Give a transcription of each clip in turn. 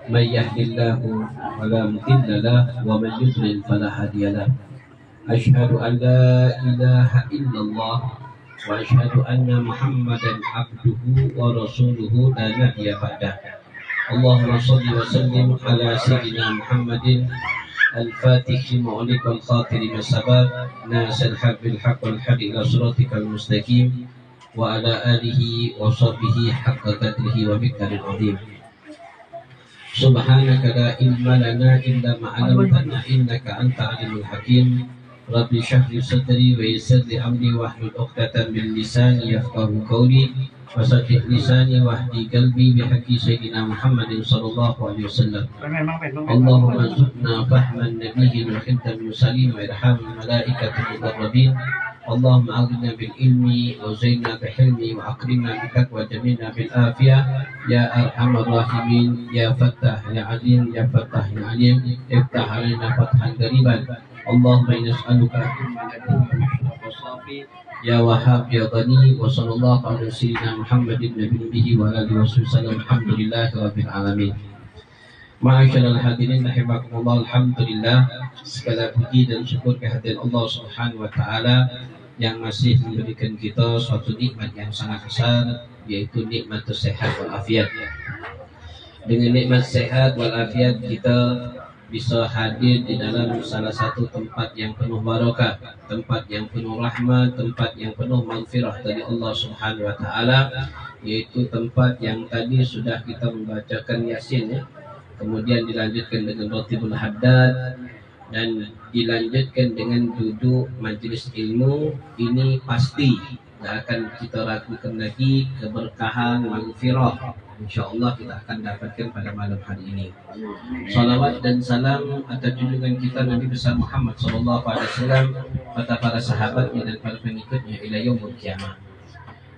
من يهد الله فلا مضل له ومن يضلل فلا هادي له. أشهد أن لا إله إلا الله وأشهد أن محمدا عبده ورسوله لا نبي بعده. اللهم صل وسلم على سيدنا محمد الفاتح لمغلق الخاطر بالسبب ناصر الحق بالحق والهادي إلى صراطك المستقيم وعلى آله وصحبه حق قدره ومقداره العظيم. سبحانك لا علم لنا إلا ما علمتنا إنك أنت العليم الحكيم. رب اشرح لي صدري ويسر لي أمري واحلل عقدة من لساني يفقهوا قولي وصدق لساني واهدي قلبي بحق سيدنا محمد صلى الله عليه وسلم. اللهم ارزقنا فهم النبي وحفظ المرسلين وإرحام الملائكة المقربين. اللهم أغننا بالعلم وزينا بحلمي وأكرمنا بالتقوى وجميلنا بالعافية يا أرحم الراحمين يا فتاح يا عليم يا فتاح يا عليم افتح علينا فتحا قريبا. اللهم إنا نسألك يا وهاب يا غني وصلى الله على سيدنا محمد النبي وعلى آله وصحبه وسلم. الحمد لله رب العالمين. Ma'asyiral hadirin rahimakumullah, alhamdulillah, segala puji dan syukur kehadiran Allah Subhanahu wa taala yang masih memberikan kita suatu nikmat yang sangat besar, yaitu nikmat sehat wal afiat. Dengan nikmat sehat wal afiat kita bisa hadir di dalam salah satu tempat yang penuh barakah, tempat yang penuh rahmat, tempat yang penuh maghfirah dari Allah Subhanahu wa taala, yaitu tempat yang tadi sudah kita membacakan Yasin ya. Kemudian dilanjutkan dengan Ratibul Haddad dan dilanjutkan dengan duduk majelis ilmu. Ini pasti tidak akan kita ragukan lagi keberkahan maghfirah. InsyaAllah kita akan dapatkan pada malam hari ini. Salawat dan salam atas junjungan kita Nabi besar Muhammad SAW, pada para sahabatnya dan para pengikutnya ila yaumil qiyamah.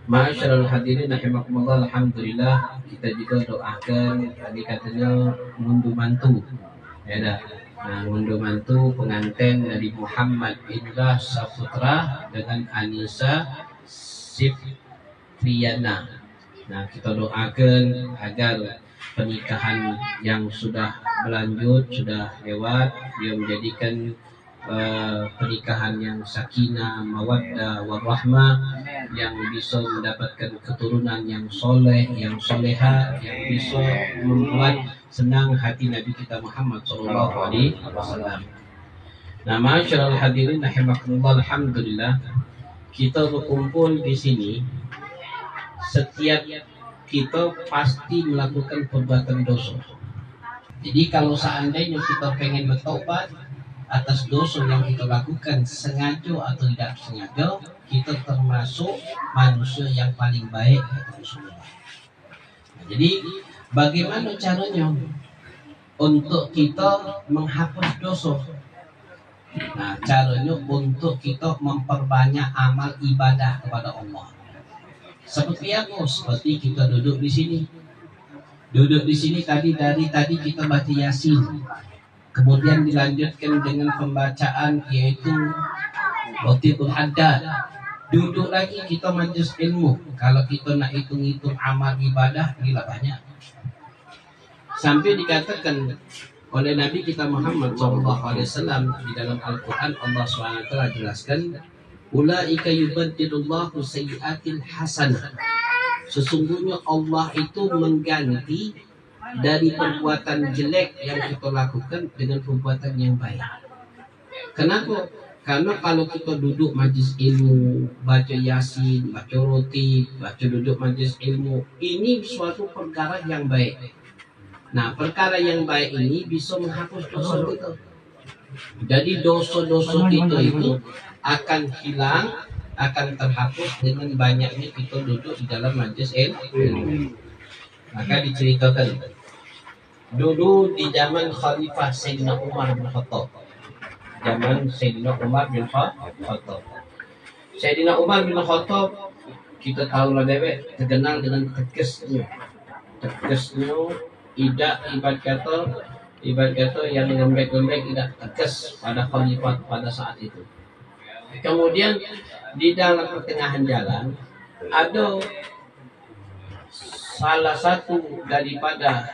Ma'asyiral hadirin rahimakumullah, alhamdulillah, kita juga doakan tadi katanya ngunduh mantu ya dah. Nah, ngunduh mantu pengantin dari Muhammad Indra Saputra dengan Anissa Sifriana. Nah, kita doakan agar pernikahan yang sudah berlanjut, sudah lewat, dia menjadikan pernikahan yang sakinah, mawaddah, warahmah, yang bisa mendapatkan keturunan yang soleh, yang soleha, yang bisa membuat senang hati Nabi kita Muhammad SAW. Nah, ma'asyiral hadirin rahimakumullah, alhamdulillah, kita berkumpul di sini. Setiap kita pasti melakukan perbuatan dosa. Jadi kalau seandainya kita pengen bertobat atas dosa yang kita lakukan, sengaja atau tidak sengaja, kita termasuk manusia yang paling baik kata Rasulullah. Nah, jadi bagaimana caranya untuk kita menghapus dosa? Nah, caranya untuk kita memperbanyak amal ibadah kepada Allah. Seperti apa? Seperti kita duduk di sini. Duduk di sini dari tadi kita baca Yasin. Kemudian dilanjutkan dengan pembacaan yaitu Ratibul Haddad. Duduk lagi kita majelis ilmu. Kalau kita nak hitung-hitung amal ibadah, gila banyak. Sampai dikatakan oleh Nabi kita Muhammad SAW di dalam Al-Quran, Allah SWT jelaskan, ulaika yubaddilullahu sayyiatil hasanah. Sesungguhnya Allah itu mengganti dari perbuatan jelek yang kita lakukan dengan perbuatan yang baik. Kenapa? Karena kalau kita duduk majlis ilmu, baca Yasin, baca roti, baca duduk majlis ilmu, ini suatu perkara yang baik. Nah, perkara yang baik ini bisa menghapus dosa kita. Jadi dosa-dosa kita itu akan hilang, akan terhapus dengan banyaknya kita duduk di dalam majlis ilmu. Maka diceritakan dulu di zaman Khalifah Sayyidina Umar bin Khattab. Zaman Sayyidina Umar bin Khattab. Sayyidina Umar bin Khattab, kita tahu lah dewek, terkenal dengan tegasnya. Tegasnya, ibarat kata yang lembek-lembek, tidak tegas pada Khalifah pada saat itu. Kemudian di dalam pertengahan jalan ada salah satu daripada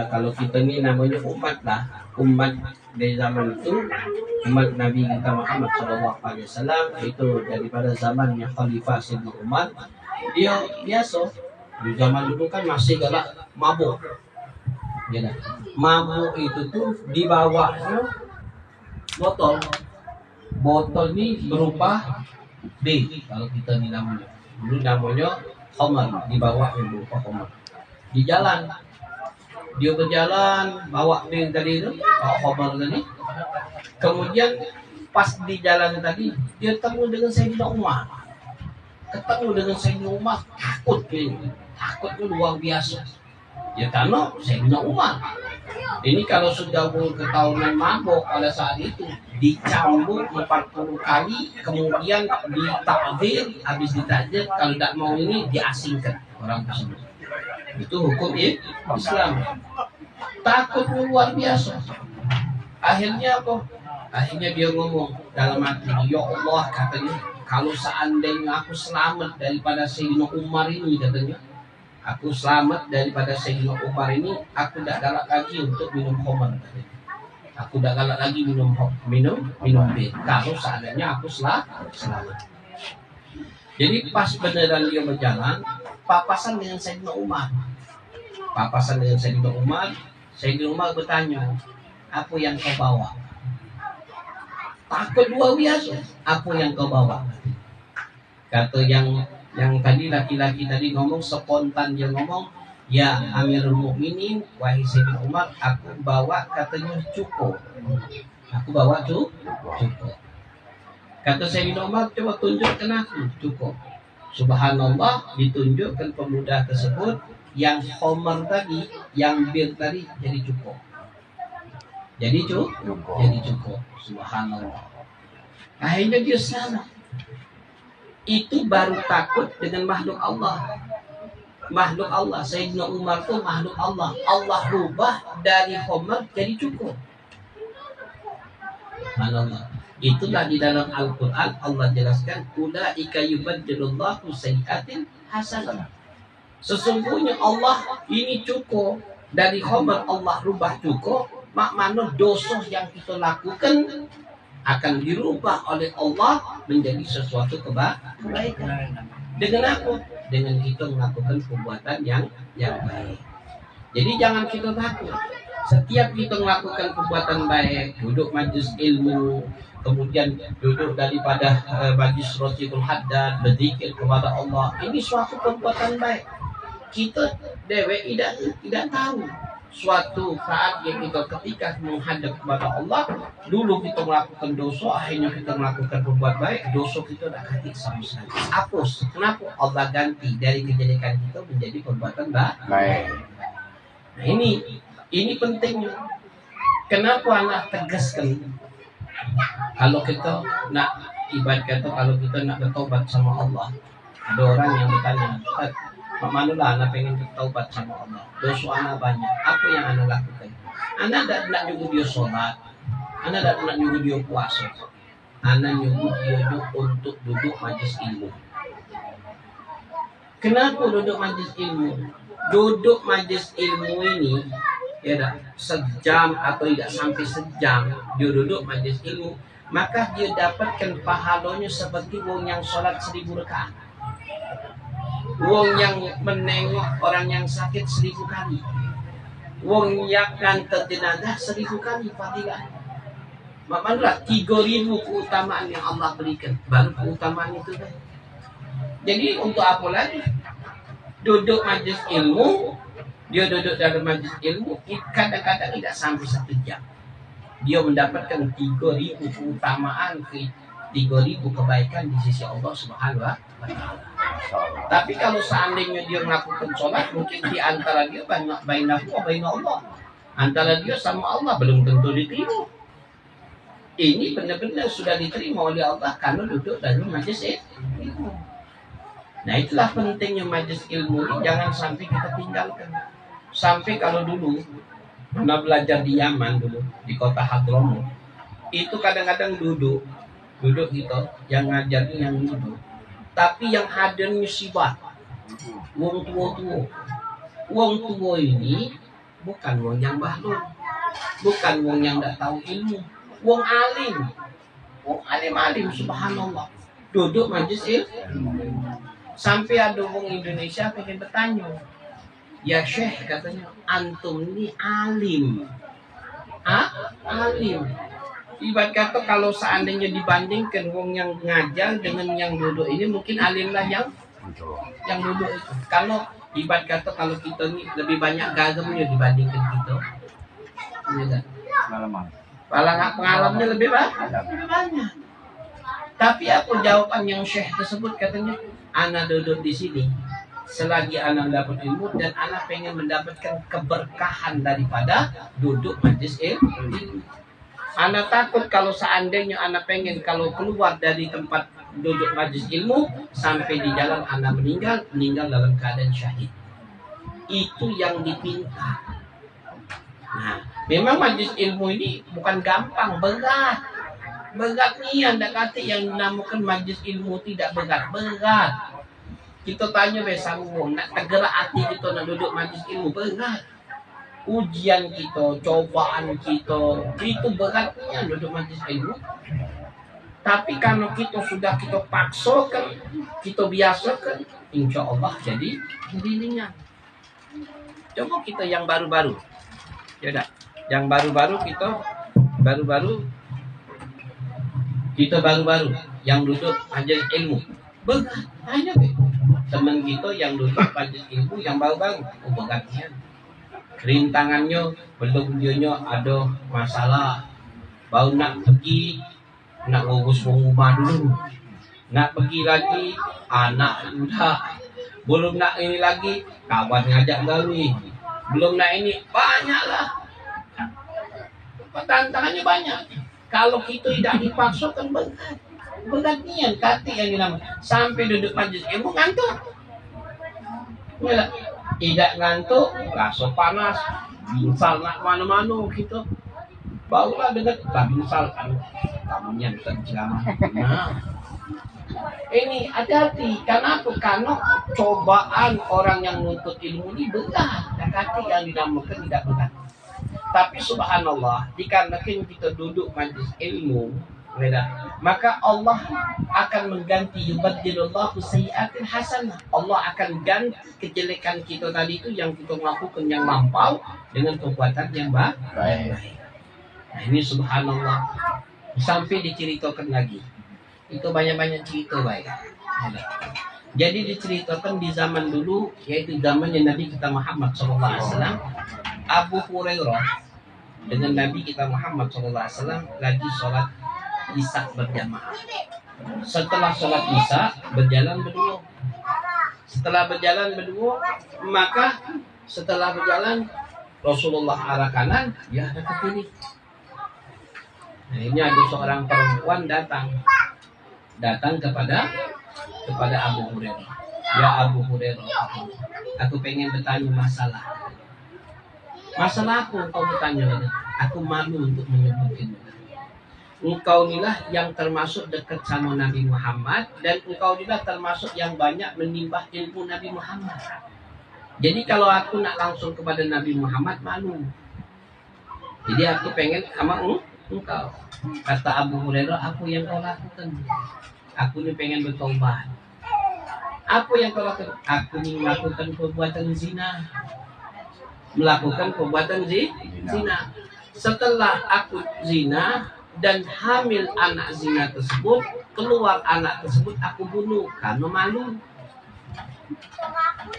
kalau kita ini namanya umat lah, umat dari zaman itu, umat Nabi kita Muhammad SAW, itu daripada zamannya Khalifah Sayyidina Umar. Dia biasa di zaman dulu kan masih galak mabuk, ya dah. Mabuk itu tuh dibawanya botol, botol ini berupa B, kalau kita ini namanya dulu namanya khamar, dibawanya berupa khamar. Di jalan dia berjalan bawa bin tadi itu, bawa khamar tadi. Kemudian pas di jalan tadi dia ketemu dengan Sayyidina Umar. Ketemu dengan Sayyidina Umar, takutnya luar biasa. Ya karena Sayyidina Umar ini kalau sudah ketahuan mabuk pada saat itu dicambuk 40 kali, kemudian ditakdir, habis ditakdir kalau tidak mau ini diasingkan orang tersebut. Itu hukum Islam. Takutnya luar biasa. Akhirnya apa? Akhirnya dia ngomong dalam hati, ya Allah, katanya, kalau seandainya aku selamat daripada Sayyidina Umar ini, katanya, aku selamat daripada Sayyidina Umar ini, aku tidak galak lagi untuk minum khamar. Aku tidak galak lagi minum bir. Kalau seandainya aku selamat. Jadi pas beneran dia berjalan, papasan dengan Sayyidina Umar. Sayyidina Umar bertanya, apa yang kau bawa? Takut luar biasa. Apa yang kau bawa? Kata yang tadi laki-laki tadi ngomong spontan, dia ngomong, ya Amirul Mukminin, wahai Sayyidina Umar, aku bawa katanya cukup. Aku bawa cukup. Kata Sayyidina Umar, coba tunjukkan aku cukup. Subhanallah, ditunjukkan pemuda tersebut yang khamar tadi, yang bir tadi jadi cukup. Jadi cukup. Subhanallah. Akhirnya dia selamat. Itu baru takut dengan makhluk Allah. Makhluk Allah, Sayyidina Umar itu makhluk Allah. Allah rubah dari khamar jadi cukup. Subhanallah. Itulah di dalam Al-Quran Allah jelaskan, ulaika yubaddilullahu sayyi'atin hasanah. Sesungguhnya Allah ini cukup dari khamar, Allah rubah cukup. Makna dosa yang kita lakukan akan dirubah oleh Allah menjadi sesuatu kebaikan. Dengan apa? Dengan kita melakukan perbuatan yang baik. Jadi jangan kita takut. Setiap kita melakukan perbuatan baik, duduk majlis ilmu, kemudian duduk daripada majlis Rasulul Haddad, berzikir kepada Allah, ini suatu perbuatan baik. Kita dewek tidak tahu. Suatu saat yang kita ketika menghadap kepada Allah, dulu kita melakukan dosa, akhirnya kita melakukan perbuatan baik, dosa kita tidak ganti sama sekali. Hapus. Kenapa? Allah ganti dari kejelekan kita menjadi perbuatan baik. Nah ini pentingnya. Kenapa anak tegaskan? Kalau kita nak ibadat kata, kalau kita nak bertobat sama Allah, ada orang yang bertanya, Manulah anak pengen bertaubat sama Allah. Dosa anak banyak. Apa yang anak lakukan? Anak tak nak nyuruh dia sholat. Anak tak nak nyuruh dia puasa. Anak nyuruh dia untuk duduk majlis ilmu. Kenapa duduk majlis ilmu? Duduk majlis ilmu ini, ya dah, sejam atau tidak sampai sejam dia duduk majlis ilmu, maka dia dapatkan pahalanya seperti orang yang sholat 1000 rakaat. Wong yang menengok orang yang sakit 1000 kali. Wong yang ngantar jenazah 1000 kali fadilah. Maknanya 3000 keutamaan yang Allah berikan. Baru keutamaan itu dah. Jadi untuk apa lagi? Duduk majlis ilmu, dia duduk dalam majlis ilmu, kadang-kadang tidak sampai 1 jam. Dia mendapatkan 3000 keutamaan, 3000 kebaikan di sisi Allah Subhanahu wa Ta'ala. Tapi kalau seandainya dia melakukan sholat, mungkin di antara dia bainahu wa baina Allah, antara dia sama Allah belum tentu diterima. Ini benar-benar sudah diterima oleh Allah karena duduk dalam majlis ilmu. Nah itulah pentingnya majlis ilmu ini, jangan sampai kita tinggalkan. Sampai kalau dulu pernah belajar di Yaman dulu, di kota Hadramut, itu kadang-kadang duduk gitu, yang ngajarnya yang duduk. Tapi yang hadirnya syibat, wong tua ini bukan wong yang bahlul, bukan wong yang tidak tahu ilmu, wong alim, wong alim subhanallah, duduk majlis ilmu. Sampai ada wong Indonesia pengen bertanya, ya Syekh katanya, antum ini alim, alim. Ibarat kata kalau seandainya dibandingkan wong yang ngajar dengan yang duduk ini, mungkin alimlah yang duduk itu. Kalau ibarat kata kalau kita ini lebih banyak gagamnya dibandingkan kita, pengalamannya lebih banyak. Tapi aku jawaban yang Syekh tersebut katanya, ana duduk di sini selagi anak dapat ilmu dan anak pengen mendapatkan keberkahan daripada duduk majlis ilmu. Anak takut kalau seandainya anak pengen kalau keluar dari tempat duduk majlis ilmu sampai di jalan anak meninggal dalam keadaan syahid. Itu yang dipinta. Nah, memang majlis ilmu ini bukan gampang, berat nih. Anda kata yang dinamakan majlis ilmu tidak berat. Kita tanya bersama, nak tergerak hati kita nak duduk majlis ilmu berat. Ujian kita, cobaan kita, itu beratnya duduk majlis ilmu. Tapi kalau kita sudah kita paksakan, kita biasakan, insya Allah jadi ringan. Coba kita yang baru-baru, ya dah. Yang baru-baru yang duduk majlis ilmu berat. Hanya teman kita yang duduk majlis ilmu yang baru-baru, beratnya. Rintangannya belum dia ada masalah, baru nak pergi, nak ngurus rumah dulu, nak pergi lagi anak udah, belum nak ini lagi kawan ngajak gawe, belum nak ini, banyaklah tantangannya banyak. Kalau kita tidak dipaksakan berat nian kati yang dinamakan sampai duduk majlis ilmu ngantuk. Tidak ngantuk, rasa panas, binsal nak mana-mana gitu. Barulah dengar lah binsal, kamunya bisa ceramah. Nah, ini hati-hati. Kenapa? Karena cobaan orang yang nuntut ilmu ini berat. Hati yang dinamakan tidak berat. Tapi subhanallah, dikarenakan kita duduk majlis ilmu, maka Allah akan mengganti yubaddilullahu sayyi'atil hasanah. Allah akan ganti kejelekan kita tadi itu yang kita melakukan yang lampau dengan kekuatan yang baik. Nah, ini subhanallah. Sampai diceritakan lagi. Itu banyak-banyak cerita baik. Jadi diceritakan di zaman dulu, yaitu zamannya Nabi kita Muhammad SAW, Abu Hurairah dengan Nabi kita Muhammad SAW lagi sholat Isya berjamaah. Setelah sholat Isya berjalan berdua. Setelah berjalan berdua, maka setelah berjalan Rasulullah arah kanan, dia ada ke kiri. Nah, ini ada seorang perempuan datang kepada Abu Hurairah. Ya Abu Hurairah, aku pengen bertanya masalah. Masalah aku engkau bertanya, aku malu untuk menyebutkan. Engkau inilah yang termasuk dekat sama Nabi Muhammad dan engkau inilah termasuk yang banyak menimbah ilmu Nabi Muhammad. Jadi kalau aku nak langsung kepada Nabi Muhammad malu. Jadi aku pengen sama engkau. Kata Abu Hurairah, apa yang kau lakukan? Aku ni pengen bertobat. Apa yang kau lakukan? Aku ni melakukan perbuatan zina. Melakukan perbuatan zina. Setelah aku zina dan hamil anak zina tersebut, keluar anak tersebut aku bunuh karena malu.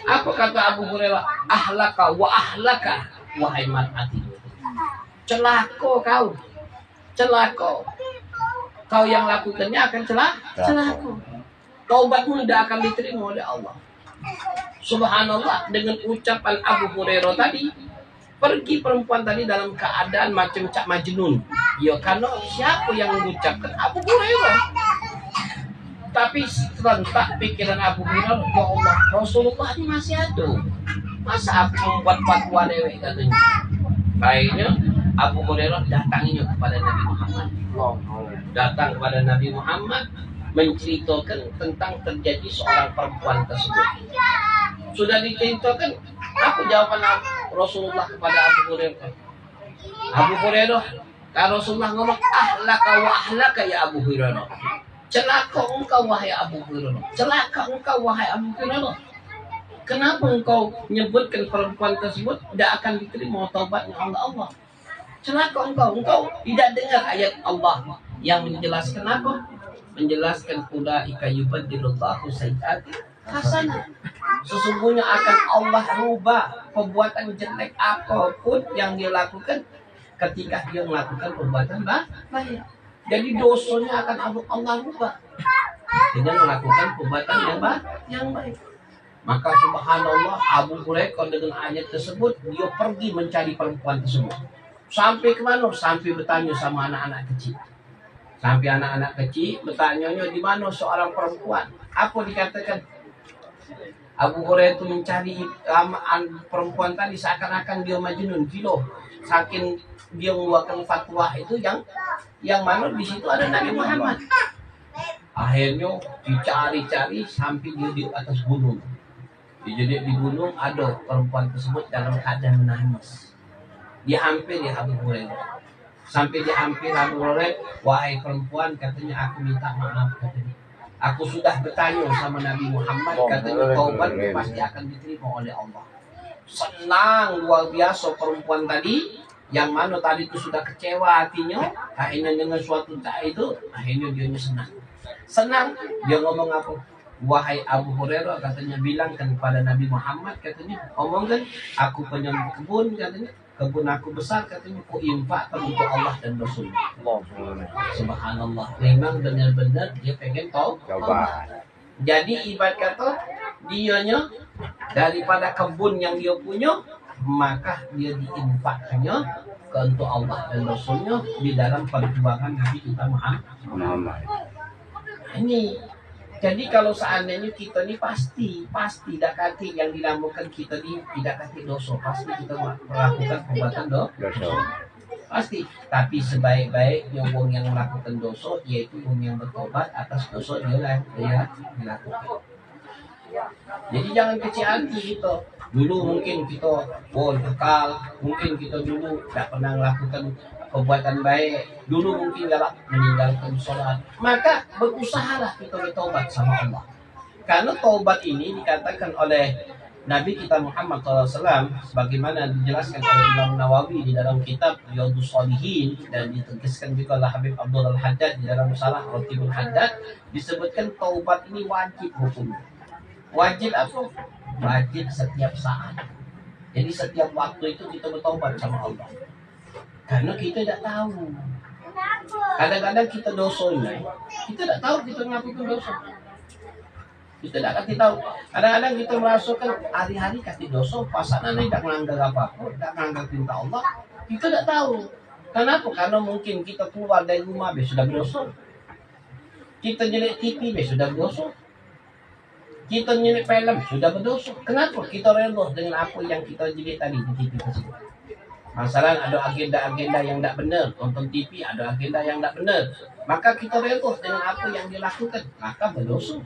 Apa kata Abu Hurairah? Ahlaka wa ahlaka, wahai mar'ati. Celaka kau. Kau yang lakukannya akan celaka. Taubatmu tidak akan diterima oleh Allah. Subhanallah, dengan ucapan Abu Hurairah tadi, pergi perempuan tadi dalam keadaan macam Cak Majnun. Ya, karena siapa yang mengucapkan? Abu Hurairah. Tapi serentak pikiran Abu Hurairah, ya Allah, Rasulullah ini masih ada. Masa aku membuat fatwa dewek katanya. Akhirnya Abu Hurairah datanginya kepada Nabi Muhammad. Datang kepada Nabi Muhammad menceritakan tentang terjadi seorang perempuan tersebut. Sudah diceritakan, aku jawaban Rasulullah kepada Abu Hurairah. Abu Hurairah, kalau Rasulullah ngomong ahlaka wa ahlaka ya Abu Hurairah. Celaka engkau wahai Abu Hurairah. Celaka engkau wahai Abu Hurairah. Kenapa engkau menyebutkan perempuan tersebut tidak akan diterima taubatnya Allah? Celaka engkau tidak dengar ayat Allah yang menjelaskan apa? Menjelaskan ulaika yubaddilullahu sayyi'ati hasanah. Sesungguhnya akan Allah rubah perbuatan jelek apapun yang dia lakukan ketika dia melakukan perbuatan baik. Jadi dosanya akan Allah rubah dengan melakukan perbuatan yang baik. Maka subhanallah, Abu Hurairah dengan ayat tersebut dia pergi mencari perempuan tersebut. Sampai ke mana? Sampai bertanya sama anak-anak kecil. Sampai anak-anak kecil bertanya-nya di mana seorang perempuan. Apa dikatakan? Abu Hurairah itu mencari perempuan tadi seakan-akan dia majnun, gila. Saking dia mengeluarkan fatwa itu yang mana di situ ada Nabi Muhammad. Akhirnya dicari-cari sampai dia di atas gunung. Jadi di gunung ada perempuan tersebut dalam keadaan menangis. Dia hampir Abu Hurairah. Sampai dia hampir Abu Hurairah, wahai perempuan, katanya aku minta maaf, katanya. Aku sudah bertanya sama Nabi Muhammad, katanya taubat pasti akan diterima oleh Allah. Senang luar biasa perempuan tadi, yang mana tadi itu sudah kecewa hatinya, akhirnya dengan suatu tak itu, akhirnya dia senang. Senang, dia ngomong apa? Wahai Abu Hurairah, katanya bilangkan kepada Nabi Muhammad, katanya omongkan aku punya kebun, katanya kebun aku besar, katanya ku infakkan untuk Allah dan Rasul. Subhanallah, memang benar-benar dia pengen tahu. Jadi ibarat kata dianya daripada kebun yang dia punya, maka dia diinfakkannya ke untuk Allah dan Rasulnya di dalam perjuangan Nabi kita Muhammad. Ini jadi kalau seandainya kita ni pasti dakati yang dilakukan kita ni tidak kati dosa, pasti kita melakukan perbuatan dosa. Pasti. Tapi sebaik-baiknya orang yang melakukan dosa yaitu orang yang bertobat atas dosa dia dilakukan. Jadi jangan kecil hati kita. Dulu mungkin kita kekal, mungkin kita dulu tak pernah melakukan perbuatan baik, dulu mungkin galak meninggalkan sholat, maka berusahalah kita bertobat sama Allah. Karena taubat ini dikatakan oleh Nabi kita Muhammad SAW, sebagaimana dijelaskan oleh Imam Nawawi di dalam kitab Riyadhus Shalihin dan ditegaskan juga oleh Habib Abdul Haddad di dalam Salah Ratibul Haddad, disebutkan taubat ini wajib hukum. Wajib apa? Wajib setiap saat. Jadi setiap waktu itu kita bertobat sama Allah. Karena kita tidak tahu. Kadang-kadang kita dosa ini, kita tidak tahu kita melakukan dosa. Kita tidak kasih tahu. Kadang-kadang kita merasakan hari-hari kasih dosa, pasangan ini tidak melanggar apa-apa, tidak melanggar perintah Allah. Kita tidak tahu. Kenapa? Karena mungkin kita keluar dari rumah sudah berdosa. Kita jelek TV sudah berdosa. Kita nyelip film sudah berdosa. Kenapa? Kita rela dengan apa yang kita jelek tadi di TV tersebut. Masalah ada agenda-agenda yang tidak benar, nonton TV ada agenda yang tidak benar, maka kita rela dengan apa yang dilakukan, maka berdosa.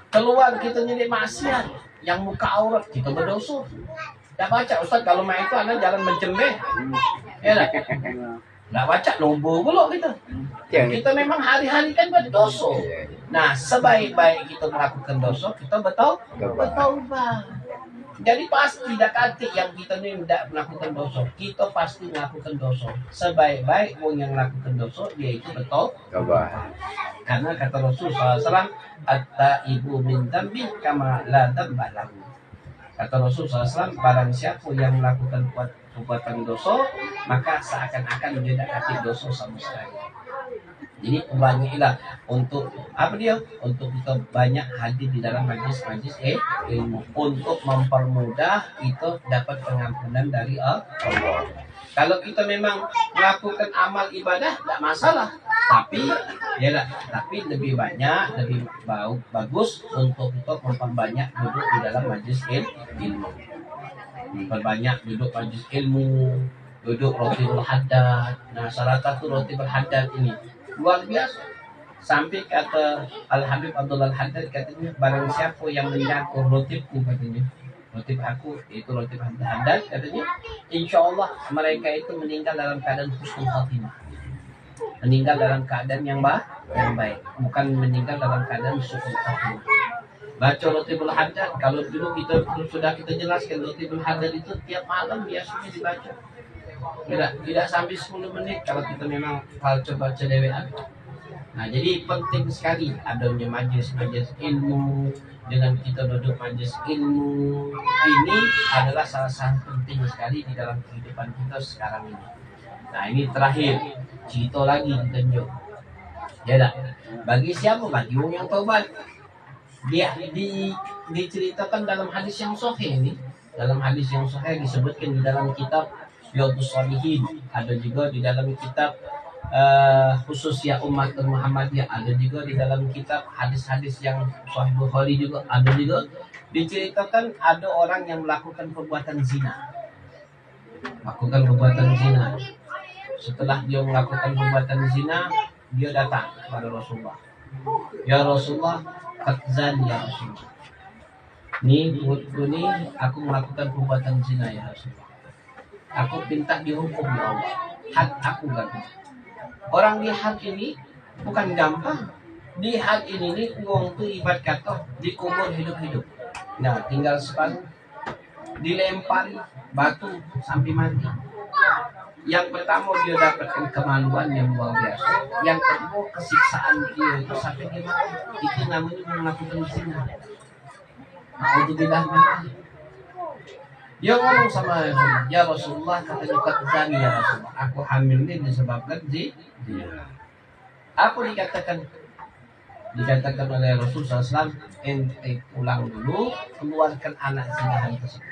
Keluar kita nyelip maksiat, yang muka aurat kita berdosa. Tak baca Ustaz, kalau main itu anak jalan mencembeh, ya tak? Tak baca nombor pula kita. Kita memang hari-hari kan berdosa. Nah, sebaik-baik kita melakukan dosa, kita bertaubat. Jadi pasti tidak kati yang kita ni tidak melakukan dosa. Kita pasti melakukan dosa. Sebaik-baik orang yang melakukan dosa, dia itu bertaubat. Karena kata Rasul SAW, at-taibu min dzambi kama la dzamba lahu. Kata Rasul SAW, barang siapa yang melakukan perbuatan dosa, maka seakan-akan dia tidak kati dosa sama sekali. Jadi perbanyakilah untuk apa dia? Untuk kita banyak hadir di dalam majlis-majlis ilmu untuk mempermudah kita dapat pengampunan dari Allah. Kalau kita memang melakukan amal ibadah tidak masalah, tapi tapi lebih banyak, lebih bagus untuk kita memperbanyak duduk di dalam majlis ilmu. Memperbanyak duduk majlis ilmu, duduk Ratibul Haddad. Nah, salah satu Ratibul Haddad ini luar biasa. Sampai kata Al-Habib Abdul Haddad, katanya barang siapa yang menjaga rotibku, katanya Rotib aku itu Rotib Haddad katanya, insya Allah mereka itu meninggal dalam keadaan husnul khatimah, meninggal dalam keadaan yang baik, bukan meninggal dalam keadaan su'ul khatimah. Baca Rotibul Haddad, kalau dulu sudah kita jelaskan, Rotibul Haddad itu tiap malam biasanya dibaca. Tidak sampai 10 menit kalau kita memang baca dewean. Nah, jadi penting sekali adanya majelis ilmu. Dengan kita duduk majelis ilmu ini adalah salah satu penting sekali di dalam kehidupan kita sekarang ini. Nah, ini terakhir cerita lagi ditunjuk. Ya dah. Bagi siapa? Bagi orang yang taubat. Dia diceritakan dalam hadis yang sahih ini. Dalam hadis yang sahih disebutkan di dalam kitab Riyadhus Shalihin, ada juga di dalam kitab khusus ya umat Muhammadiyah, ada juga di dalam kitab hadis-hadis yang Sahih Bukhari juga ada juga diceritakan ada orang yang melakukan perbuatan zina. Setelah dia melakukan perbuatan zina, dia datang kepada Rasulullah. Ya Rasulullah, qad zani ya Rasulullah. Nih, buatku nih, aku melakukan perbuatan zina ya Rasulullah. Aku minta dihukum ya Allah. Had aku kan. Orang di had ini bukan gampang. Di had ini nih uang tuh ibarat kata dikubur hidup-hidup. Nah, tinggal separuh dilempari batu sampai mati. Yang pertama dia dapatkan kemaluan yang luar biasa. Yang kedua kesiksaan dia itu sampai dia mati. Itu namanya melakukan zina. Alhamdulillah. Dia ngomong sama Rasulullah, ya Rasulullah, katanya qad zani ya Rasulullah, aku hamil ini disebabkan zina. Apa dikatakan oleh Rasulullah SAW, ente pulang dulu, keluarkan anak zina tersebut.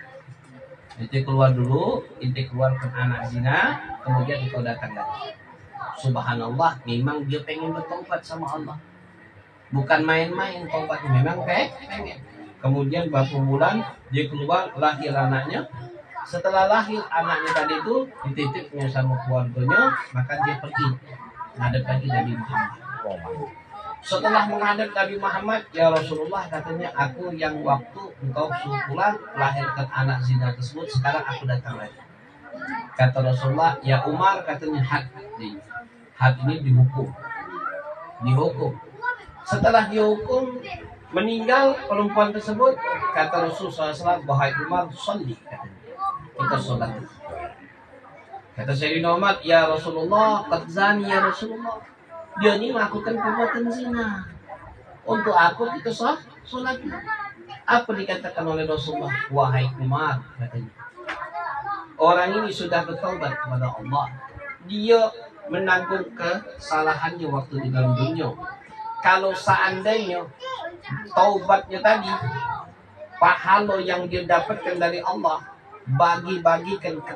Ente keluarkan anak zina, kemudian engkau datang lagi. Subhanallah, memang dia pengen bertobat sama Allah. Bukan main-main tobat, memang pengen. Kemudian beberapa bulan dia keluar, lahir anaknya. Setelah lahir anaknya tadi itu dititipnya sama keluarganya, maka dia pergi menghadap lagi Nabi Muhammad. Setelah menghadap Nabi Muhammad, ya Rasulullah, katanya aku yang waktu engkau suruh pulang lahirkan anak zina tersebut, sekarang aku datang lagi. Kata Rasulullah, ya Umar, katanya had ini dihukum. Setelah dihukum, meninggal perempuan tersebut, kata Rasulullah SAW, wahai Umar, sholli, kita sholat. Kata Sayyidina Umar, ya Rasulullah, qad zani ya Rasulullah, dia ini melakukan perbuatan zina. Untuk aku kita sholat. Apa dikatakan oleh Rasulullah? Wahai Umar, katanya, orang ini sudah bertaubat kepada Allah. Dia menanggung kesalahannya waktu di dalam dunia. Kalau seandainya taubatnya tadi, pahala yang dia dapatkan dari Allah, bagi-bagikan ke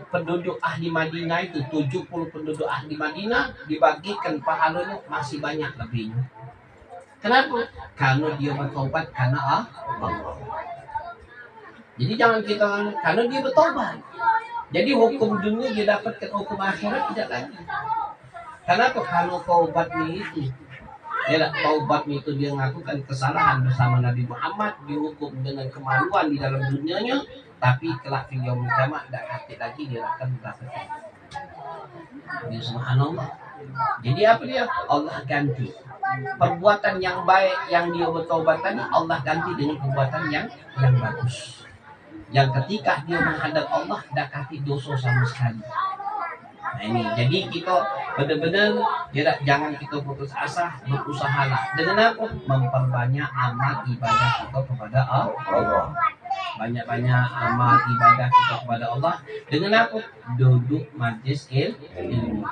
penduduk ahli Madinah itu, 70 penduduk ahli Madinah, dibagikan pahalanya masih banyak lebihnya. Kenapa? Karena dia bertaubat karena Allah. Jadi jangan kita, karena dia bertaubat. Jadi hukum dunia dia dapatkan, hukum akhirat tidak lagi. Kenapa? Karena taubatnya itu. Ya, taubat itu dia melakukan kesalahan bersama Nabi Muhammad, dihukum dengan kemaluan di dalam dunianya, tapi kelak di yaumul qiyamah tidak hati lagi dia akan mendapatkan. Ini subhanallah. Jadi apa dia? Allah ganti perbuatan yang baik yang dia bertaubat tadi, Allah ganti dengan perbuatan yang bagus. Yang ketika dia menghadap Allah tidak hati dosa sama sekali. Nah ini, jadi kita benar-benar jangan kita putus asa, berusahalah. Dengan apa? Memperbanyak amal ibadah kita kepada Allah. Banyak-banyak amal ibadah kita kepada Allah. Dengan apa? Duduk majlis ilmu.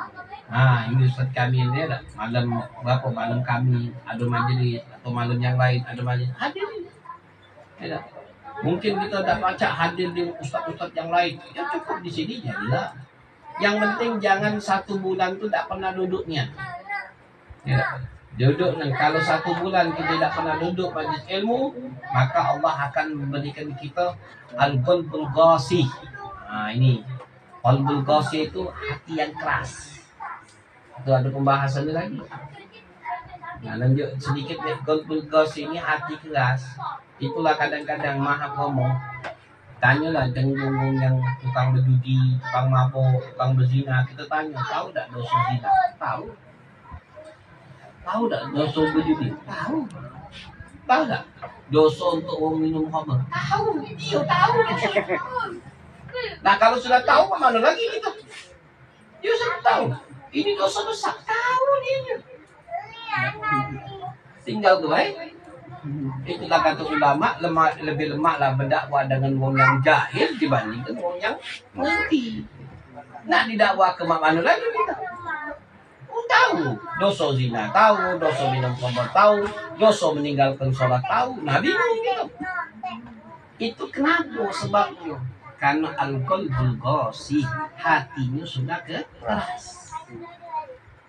Nah ini Ustaz kami ini malam kami ada majlis, atau malam yang lain ada majlis, hadir. Ya, mungkin kita tidak baca hadir di ustaz-ustaz yang lain, ya cukup di sini jadilah. Yang penting jangan 1 bulan itu tidak pernah duduknya. Ya, duduk. Kalau 1 bulan kita tidak pernah duduk majlis ilmu, maka Allah akan memberikan kita al-qalbul qasih. Nah ini, qalbul qasih itu hati yang keras. Itu ada pembahasannya lagi. Nah lanjut sedikit nih, qalbul qasih ini hati keras. Itulah kadang-kadang maaf ngomong, Tanyalah dengan yang tukang berjudi, tukang mabuk, tukang berzina, kita tanya, tahu tak dosa zina? Tahu. Tahu tak dosa berjudi? Tahu. Tahu tak dosa untuk orang minum khamr? Tahu. Dia tahu. Nah kalau sudah tahu, mana lagi kita? Dia sudah tahu. Ini dosa besar. Tahu dia. Tinggal tuh, itulah kata ulama, lebih lemaklah berdakwah dengan orang yang jahil dibandingkan orang yang mengerti. Nak didakwa ke mana lagi kita? Tahu dosa zina, tahu dosa minum khamr, tahu dosa meninggalkan sholat, tahu. Nah bingung gitu. Itu kenapa sebabnya? Karena al-qalbul qasih, hatinya sudah keras.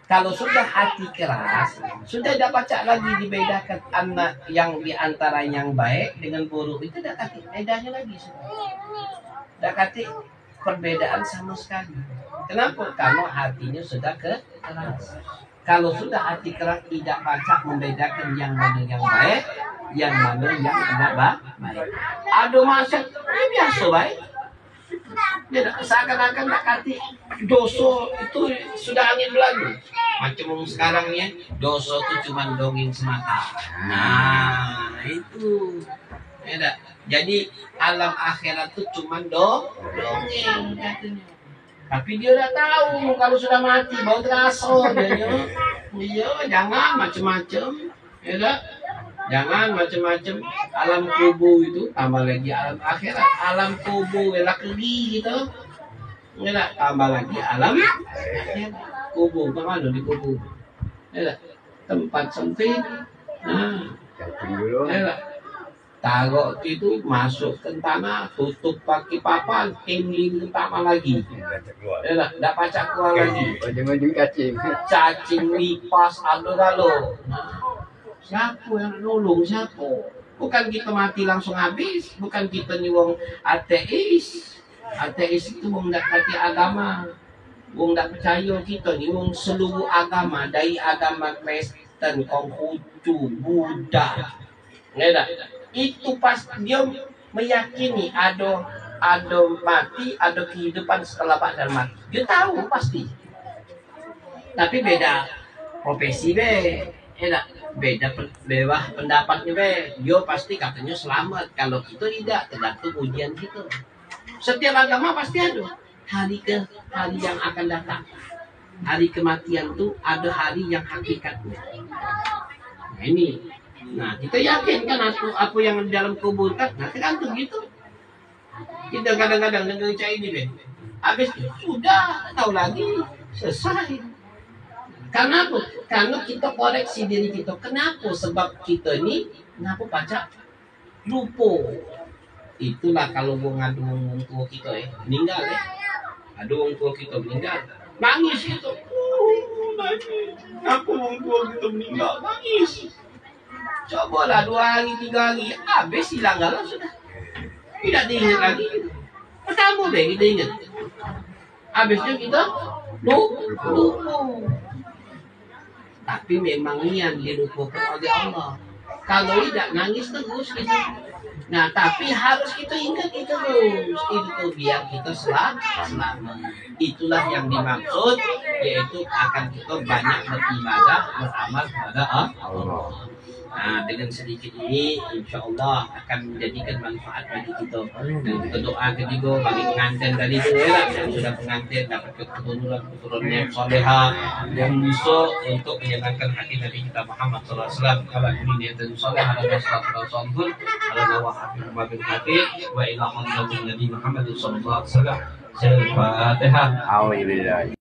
Kalau sudah hati keras, sudah tidak baca lagi dibedakan anak yang diantara yang baik dengan buruk itu tidak kati bedanya lagi. Tidak kati perbedaan sama sekali. Kenapa? Karena hatinya sudah keras. Kalau sudah hati keras tidak baca membedakan yang mana yang baik, yang mana yang tidak baik. Aduh masa ini biasa baik. Seakan-akan tak kati dosa itu sudah angin berlalu. Macam sekarang ya, dosa itu cuma dongeng semata. Nah itu ya, jadi alam akhirat itu cuma dongeng katanya. Tapi dia udah tahu kalau sudah mati bau terasa dia. Iya, jangan macam-macam. Ya, jangan macam-macam. Alam kubur itu tambah lagi alam akhirat. Alam kubur elak lagi gitu. Ya, tambah lagi alam akhirat. Kubur mana di kubur? Ya, tempat sempit. Nah, ya, taruh itu masuk ke tanah, tutup pakai papan, timling ke tanah lagi. Ya, tidak pacak keluar lagi. Cacing lipas alo-alo. Siapa yang nolong siapa? Bukan kita mati langsung habis, bukan kita nyuwang ateis. Ateis itu mendekati agama. Wong tak percaya kita ni wong seluruh agama, dari agama Kristen, Konghucu, Buddha. Nggak, itu pas dia meyakini ada mati, ada kehidupan setelah badal mati. Dia tahu pasti. Tapi beda profesi beda pendapatnya Dia pasti katanya selamat. Kalau kita tidak, tergantung ujian kita. Setiap agama pasti ada hari yang akan datang. Hari kematian itu ada hari yang hakikatnya. Nah, ini. Nah, kita yakin kan apa yang di dalam kubur kan? Nah, tergantung gitu. Kita kadang-kadang dengan cai ini, habis itu sudah tahu lagi selesai. Karena apa? Karena kita koreksi diri kita. Kenapa? Sebab kita ini kenapa baca lupa. Itulah kalau gua ngadu orang tua kita meninggal ada orang tua kita meninggal, nangis gitu. Nangis. Aku orang tua kita meninggal, nangis. Cobalah 2 hari, 3 hari, habis hilang galau sudah. Tidak diingat lagi. Pertama kita ingat. Habisnya kita lupa. Tapi memang ini yang dilupakan oleh Allah. Kalau tidak nangis terus kita. Nah, tapi harus kita ingat itu terus. Itu biar kita selamat. Itulah yang dimaksud, yaitu akan kita banyak beribadah, beramal kepada Allah. Nah, dengan sedikit ini, insya Allah akan menjadikan manfaat bagi kita. Dan kita doakan juga bagi pengantin tadi itu yang sudah pengantin dapat keturunan yang soleha, yang bisa untuk menyenangkan hati Nabi kita Muhammad SAW. Kalau ini dia soleh, ada masalah soleh, ada nawah hati hati, wa ilaha Nabi Muhammad SAW. Al-Fatihah.